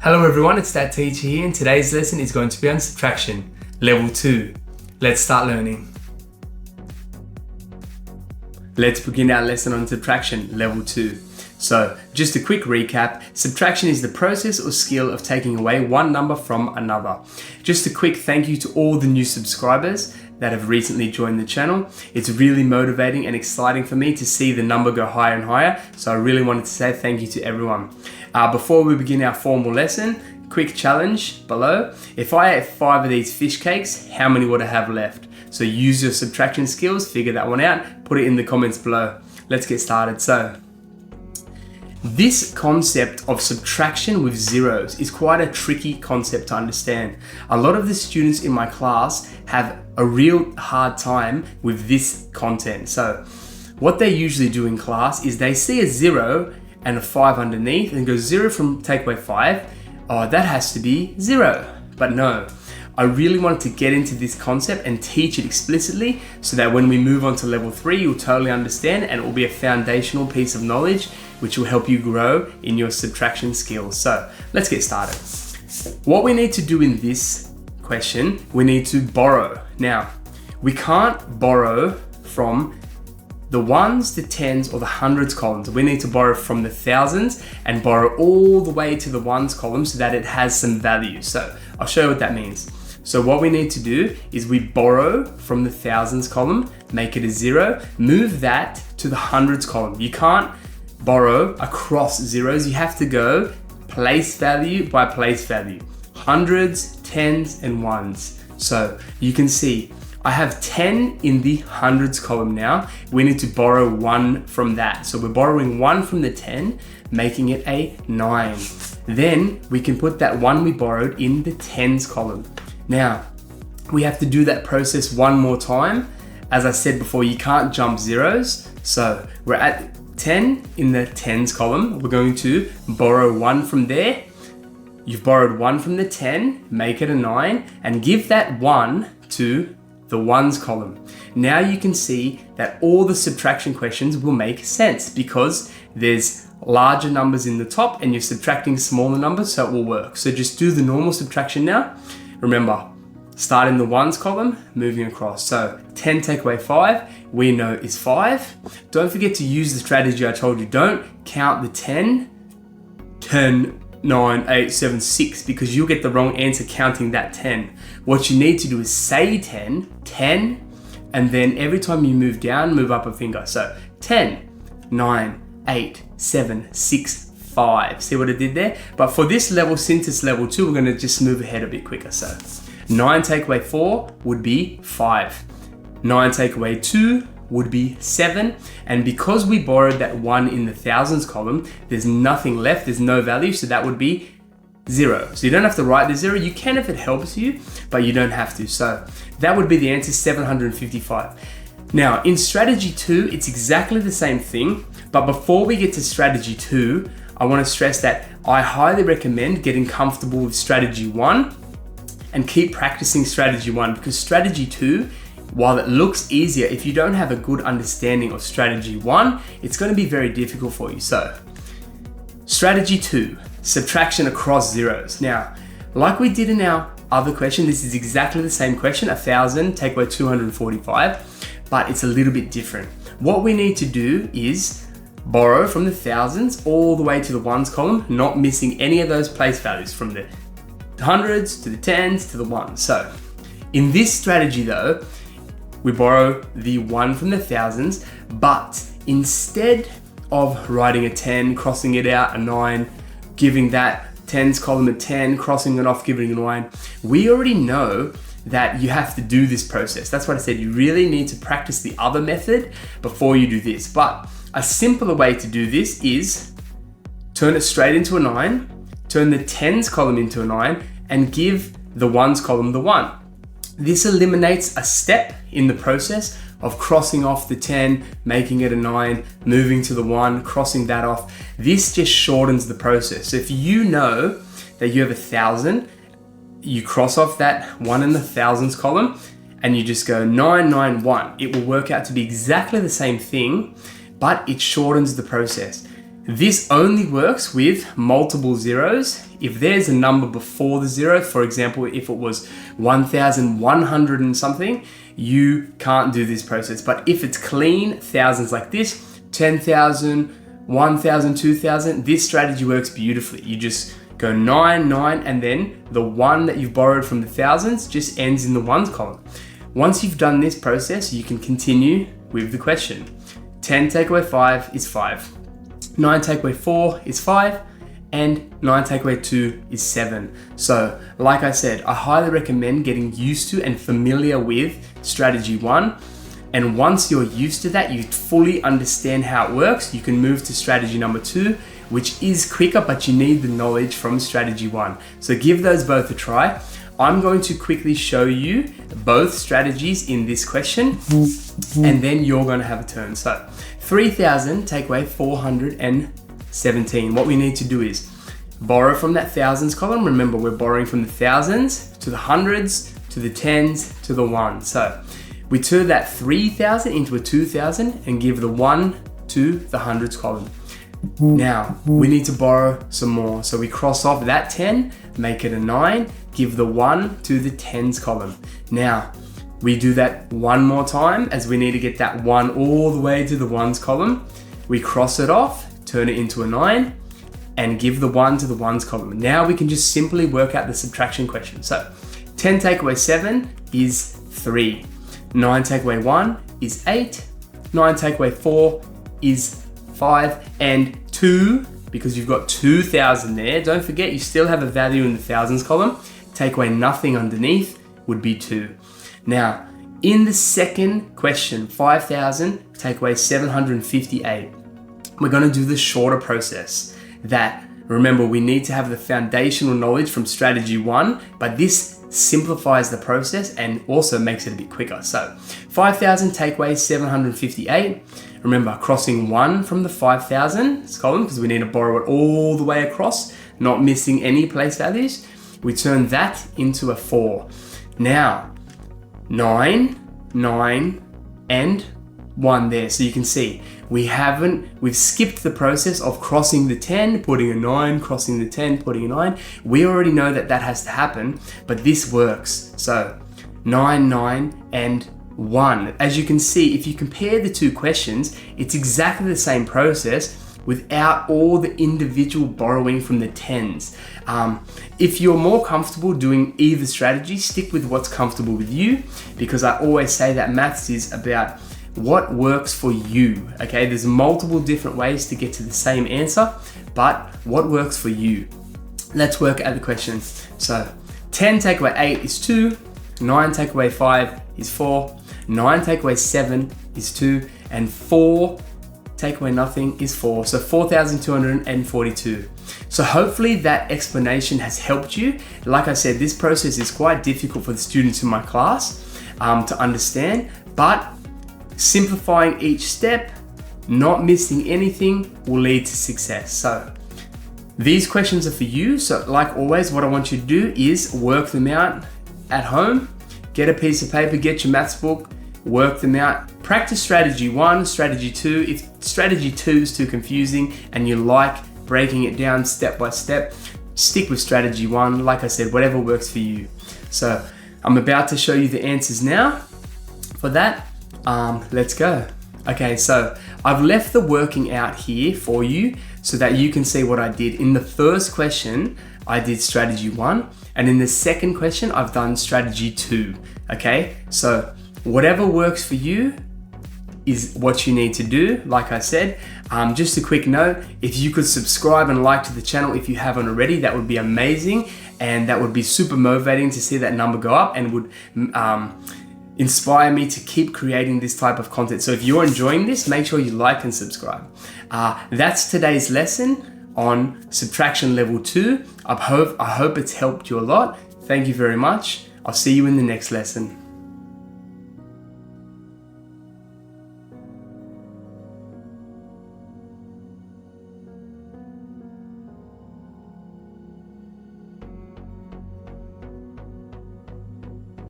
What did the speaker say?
Hello everyone, it's that teacher here, and today's lesson is going to be on subtraction, level 2. Let's start learning. Let's begin our lesson on subtraction, level 2. So, just a quick recap, subtraction is the process or skill of taking away one number from another. Just a quick thank you to all the new subscribers that have recently joined the channel. It's really motivating and exciting for me to see the number go higher and higher, so I really wanted to say thank you to everyone. Before we begin our formal lesson, quick challenge below. If I ate 5 of these fish cakes, how many would I have left? So use your subtraction skills, figure that one out, put it in the comments below. Let's get started. So, this concept of subtraction with zeros is quite a tricky concept to understand. A lot of the students in my class have a real hard time with this content. So what they usually do in class is they see a 0 and a 5 underneath and go 0 from take away 5. Oh, that has to be 0. But no, I really wanted to get into this concept and teach it explicitly so that when we move on to level 3, you'll totally understand and it will be a foundational piece of knowledge which will help you grow in your subtraction skills. So let's get started. What we need to do in this question, we need to borrow. Now, we can't borrow from the ones, the tens, or the hundreds columns. We need to borrow from the thousands and borrow all the way to the ones column so that it has some value. So I'll show you what that means. So what we need to do is we borrow from the thousands column, make it a 0, move that to the hundreds column. You can't borrow across zeros, you have to go place value by place value. Hundreds, tens, and ones. So you can see I have 10 in the hundreds column now. We need to borrow 1 from that. So we're borrowing 1 from the 10, making it a 9. Then we can put that 1 we borrowed in the tens column. Now, we have to do that process one more time. As I said before, you can't jump zeros. So we're at 10 in the tens column. We're going to borrow 1 from there. You've borrowed 1 from the 10, make it a 9, and give that 1 to the ones column. Now you can see that all the subtraction questions will make sense because there's larger numbers in the top and you're subtracting smaller numbers, so it will work. So just do the normal subtraction now. Remember, start in the ones column, moving across. So 10 take away 5, we know is 5. Don't forget to use the strategy I told you. Don't count the 10, 9, 8, 7, 6, because you'll get the wrong answer counting that 10. What you need to do is say 10, and then every time you move down, move up a finger. So 10, 9, 8, 7, 6, 5. See what I did there? But for this level, since it's level 2, we're going to just move ahead a bit quicker. So 9 take away 4 would be 5. 9 take away 2 would be 7. And because we borrowed that 1 in the thousands column, there's nothing left, there's no value, so that would be 0. So you don't have to write the 0. You can if it helps you, but you don't have to. So that would be the answer, 755. Now, in strategy 2, it's exactly the same thing, but before we get to strategy 2, I want to stress that I highly recommend getting comfortable with strategy 1 and keep practicing strategy 1, because strategy 2, while it looks easier, if you don't have a good understanding of strategy 1, it's going to be very difficult for you. So, strategy 2, subtraction across zeros. Now, like we did in our other question, this is exactly the same question, 1,000 take away 245, but it's a little bit different. What we need to do is borrow from the thousands all the way to the ones column, not missing any of those place values from the hundreds to the tens to the ones. So, in this strategy though, we borrow the 1 from the thousands, but instead of writing a 10, crossing it out, a 9, giving that tens column a 10, crossing it off, giving it a 9, we already know that you have to do this process. That's what I said, you really need to practice the other method before you do this. But a simpler way to do this is turn it straight into a 9, turn the tens column into a 9, and give the ones column the 1. This eliminates a step in the process of crossing off the 10, making it a 9, moving to the 1, crossing that off. This just shortens the process. So if you know that you have 1,000, you cross off that 1 in the thousands column and you just go 991. It will work out to be exactly the same thing, but it shortens the process. This only works with multiple zeros. If there's a number before the zero, for example, if it was 1,100 and something, you can't do this process. But if it's clean, thousands like this, 10,000, 1,000, 2,000, this strategy works beautifully. You just go 9, 9, and then the one that you've borrowed from the thousands just ends in the ones column. Once you've done this process, you can continue with the question. 10 take away 5 is 5. 9 take away 4 is 5. And 9 take away 2 is 7. So, like I said, I highly recommend getting used to and familiar with strategy 1. And once you're used to that, you fully understand how it works, you can move to strategy number 2, which is quicker, but you need the knowledge from strategy 1. So give those both a try. I'm going to quickly show you both strategies in this question, and then you're going to have a turn. So 3,000 take away 417. What we need to do is borrow from that thousands column. Remember, we're borrowing from the thousands to the hundreds, to the tens, to the ones. So we turn that 3,000 into a 2,000 and give the 1 to the hundreds column. Now we need to borrow some more. So we cross off that 10, make it a 9, give the 1 to the tens column. Now we do that one more time, as we need to get that 1 all the way to the ones column. We cross it off, turn it into a 9, and give the 1 to the ones column. Now we can just simply work out the subtraction question. So 10 take away 7 is 3. 9 take away 1 is 8. 9 take away 4 is 5. And 2, because you've got 2,000 there, don't forget you still have a value in the thousands column. Take away nothing underneath would be 2. Now, in the second question, 5,000 take away 758. We're going to do the shorter process. That, remember, we need to have the foundational knowledge from strategy 1, but this simplifies the process and also makes it a bit quicker. So 5,000 take away 758. Remember, crossing 1 from the 5,000 column, because we need to borrow it all the way across, not missing any place values. We turn that into a 4. Now 9, 9, and 1 there. So you can see we've skipped the process of crossing the 10, putting a 9, crossing the 10, putting a 9. We already know that that has to happen, but this works. So 9, 9, and 1. As you can see, if you compare the two questions, it's exactly the same process without all the individual borrowing from the tens. If you're more comfortable doing either strategy, stick with what's comfortable with you, because I always say that maths is about what works for you. Okay, there's multiple different ways to get to the same answer, but what works for you? Let's work at the question. So 10 take away 8 is 2, 9 take away 5 is 4, 9 take away 7 is 2, and 4 take away nothing is 4. So 4,242. So hopefully that explanation has helped you. Like I said, this process is quite difficult for the students in my class to understand, but simplifying each step, not missing anything, will lead to success. So these questions are for you. So like always, what I want you to do is work them out at home. Get a piece of paper, get your maths book, work them out. Practice strategy 1, strategy 2. If strategy 2 is too confusing and you like breaking it down step by step, stick with strategy 1. Like I said, whatever works for you. So I'm about to show you the answers now. For that, let's go. Okay, so I've left the working out here for you so that you can see what I did. In the first question, I did strategy 1, and in the second question, I've done strategy 2. Okay, so whatever works for you is what you need to do. Like I said, just a quick note, if you could subscribe and like to the channel if you haven't already, that would be amazing, and that would be super motivating to see that number go up and would inspire me to keep creating this type of content. So if you're enjoying this, make sure you like and subscribe. That's today's lesson on subtraction level 2. I hope it's helped you a lot. Thank you very much. I'll see you in the next lesson.